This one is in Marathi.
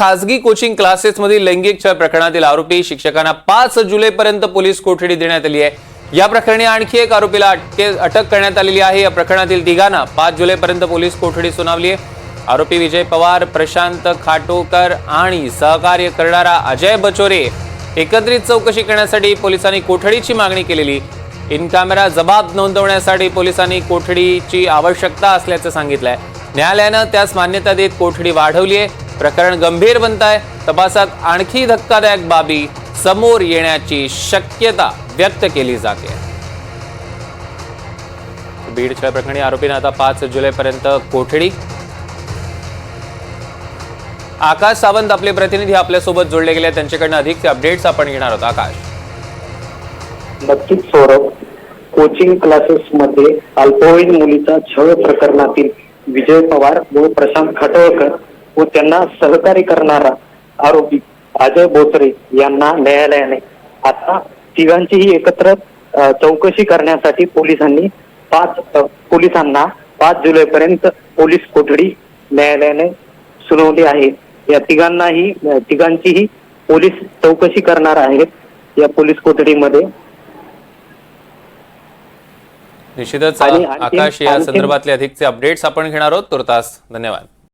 खासगी कोचिंग क्लासेसमधील लैंगिक छळ प्रकरणातील आरोपी शिक्षकांना 5 जुलैपर्यंत पोलीस कोठडी देण्यात आली आहे। या प्रकरणी आणखी एक आरोपीला अटक करण्यात आलेली आहे। या प्रकरणातील तिघांना 5 जुलैपर्यंत पोलीस कोठडी सुनावली आहे। आरोपी विजय पवार, प्रशांत खाटोकर आणि सहकार्य करणारा अजय बचोरे एकत्रित चौकशी करण्यासाठी पोलिसांनी कोठडीची मागणी केलेली। इन कॅमेरा जबाब नोंदवण्यासाठी पोलिसांनी कोठडीची आवश्यकता असल्याचं सांगितलंय। न्यायालयानं त्यास मान्यता देत कोठडी वाढवली आहे। प्रकरण गंभीर बनत आहे। तपासात आणखी धक्कादायक बाबी समोर येण्याची शक्यता व्यक्त केली जाते। बीड छळ प्रकरणी आरोपींना आता 5 जुलैपर्यंत कोठडी। आकाश सावंत आपले प्रतिनिधी आपल्यासोबत जोडले गेले, त्यांच्याकडनं अधिकचे अपडेट्स आपण घेणार आहोत। आकाश। नक्कीच सौरभ, कोचिंग क्लासेस मध्ये अल्पवयीन मुलीचा छळ प्रकरणातील विजय पवार व प्रशांत खाटोळकर व त्यांना सहकार्य करणारा आरोपी अजय बोचरे यांना न्यायालयाने आता तिघांचीही एकत्र चौकशी करण्यासाठी पोलिसांना 5 जुलैपर्यंत पोलीस कोठडी न्यायालयाने सुनावली आहे। या तिघांचीही पोलीस चौकशी करणार आहेत या पोलीस कोठडीमध्ये। निश्चितच आकाश, या संदर्भातले अधिकचे अपडेट्स आपण घेणार आहोत। तुर्तास धन्यवाद।